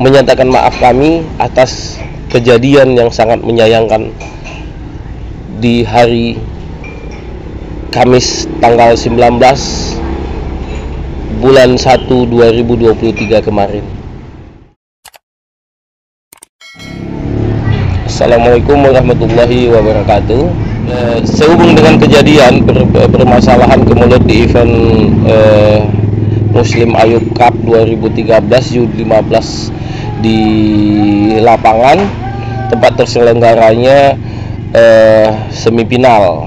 menyatakan maaf kami atas kejadian yang sangat menyayangkan di hari Kamis tanggal 19 bulan 1 2023 kemarin. Assalamualaikum warahmatullahi wabarakatuh. Sehubung dengan kejadian permasalahan kemulut di event Muslim Ayub Cup 2013 U15 di lapangan tempat terselenggaranya semifinal,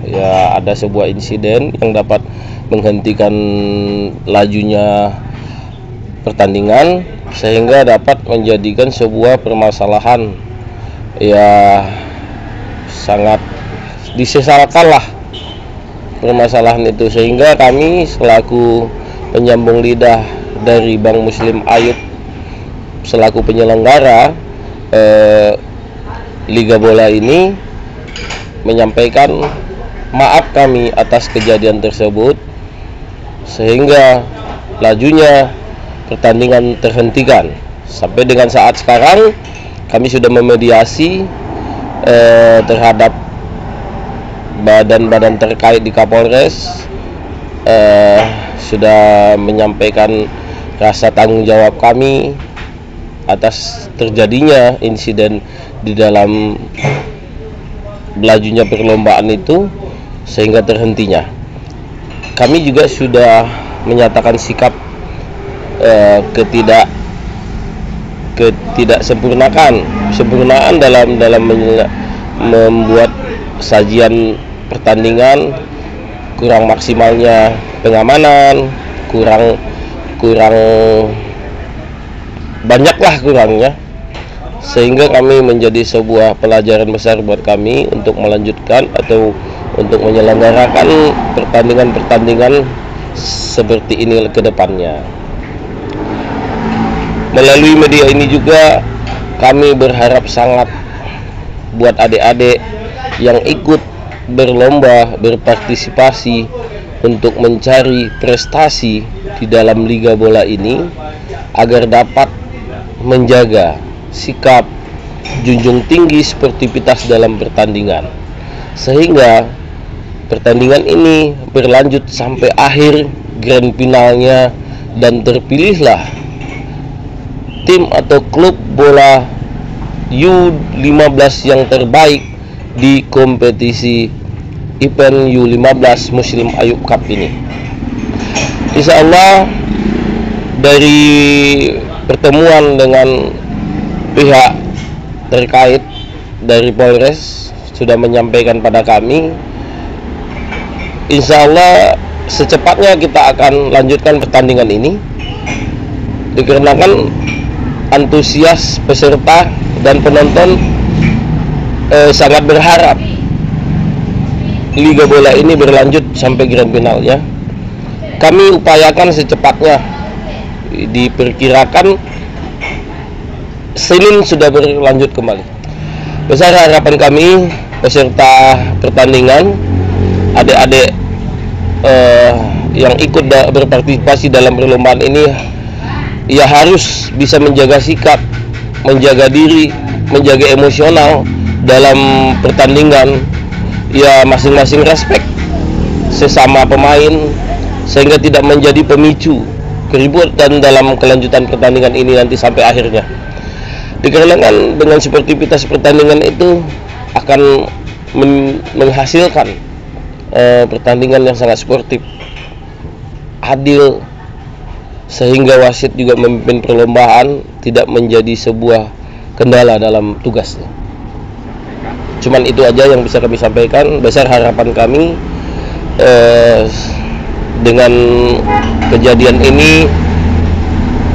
ya, ada sebuah insiden yang dapat menghentikan lajunya pertandingan sehingga dapat menjadikan sebuah permasalahan, ya, sangat disesalkan lah permasalahan itu, sehingga kami selaku penyambung lidah dari Bank Muslim Ayub selaku penyelenggara Liga Bola ini menyampaikan maaf kami atas kejadian tersebut sehingga lajunya pertandingan terhentikan. Sampai dengan saat sekarang kami sudah memediasi terhadap badan-badan terkait di Kapolres, sudah menyampaikan rasa tanggung jawab kami atas terjadinya insiden di dalam lajunya perlombaan itu sehingga terhentinya. Kami juga sudah menyatakan sikap sempurnaan dalam membuat sajian pertandingan, kurang maksimalnya pengamanan, kurang banyaklah kurangnya, sehingga kami menjadi sebuah pelajaran besar buat kami untuk melanjutkan atau untuk menyelenggarakan pertandingan-pertandingan seperti ini ke depannya. Melalui media ini juga kami berharap sangat buat adik-adik yang ikut berlomba, berpartisipasi untuk mencari prestasi di dalam Liga Bola ini agar dapat menjaga sikap junjung tinggi sportivitas dalam pertandingan, sehingga pertandingan ini berlanjut sampai akhir grand finalnya dan terpilihlah tim atau klub bola U15 yang terbaik di kompetisi event U15 Muslim Ayub Cup ini. Insya Allah dari pertemuan dengan pihak terkait dari Polres sudah menyampaikan pada kami, insya Allah secepatnya kita akan lanjutkan pertandingan ini, dikarenakan antusias peserta dan penonton sangat berharap Liga Bola ini berlanjut sampai grand finalnya. Kami upayakan secepatnya, diperkirakan Senin sudah berlanjut kembali. Besar harapan kami peserta pertandingan, adik-adik yang ikut berpartisipasi dalam perlombaan ini, ya, harus bisa menjaga sikap, menjaga diri, menjaga emosional dalam pertandingan, ya, masing-masing respect sesama pemain sehingga tidak menjadi pemicu keributan dalam kelanjutan pertandingan ini nanti sampai akhirnya. Dikarenakan dengan sportivitas pertandingan itu akan menghasilkan pertandingan yang sangat sportif, adil, sehingga wasit juga memimpin perlombaan tidak menjadi sebuah kendala dalam tugasnya. Cuman itu aja yang bisa kami sampaikan. Besar harapan kami dengan kejadian ini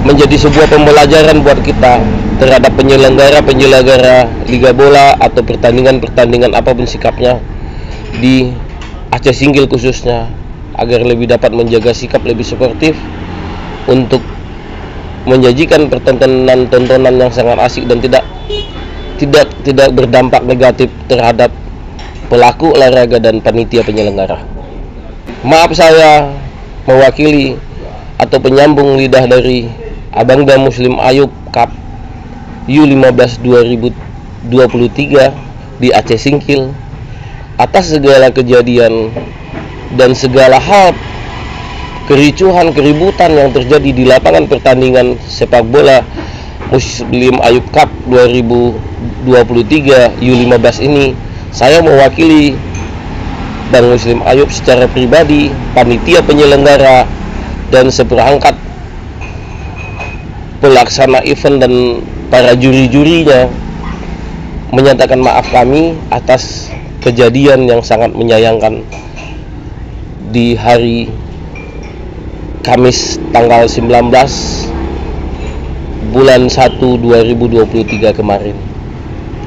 menjadi sebuah pembelajaran buat kita terhadap penyelenggara Liga Bola atau pertandingan apapun sikapnya di Aceh Singgil khususnya, agar lebih dapat menjaga sikap lebih sportif untuk menyajikan tontonan yang sangat asik dan tidak berdampak negatif terhadap pelaku olahraga dan panitia penyelenggara. Maaf saya mewakili atau penyambung lidah dari Abangda Muslim Ayub Cup U15 2023 di Aceh Singkil, atas segala kejadian dan segala hal kericuhan, keributan yang terjadi di lapangan pertandingan sepak bola Muslim Ayub Cup 2023 U15 ini, saya mewakili Bang Muslim Ayub secara pribadi, panitia penyelenggara, dan seperangkat pelaksana event dan para juri-jurinya menyatakan maaf kami atas kejadian yang sangat menyayangkan di hari Kamis tanggal 19 bulan 1 2023 kemarin.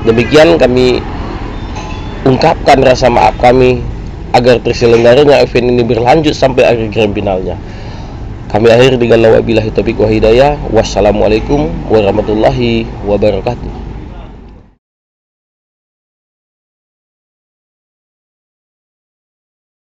Demikian kami ungkapkan rasa maaf kami agar terselenggaranya event ini berlanjut sampai akhir grand finalnya. Kami akhiri dengan wabillahi taufiq wa hidayah. Wassalamualaikum warahmatullahi wabarakatuh.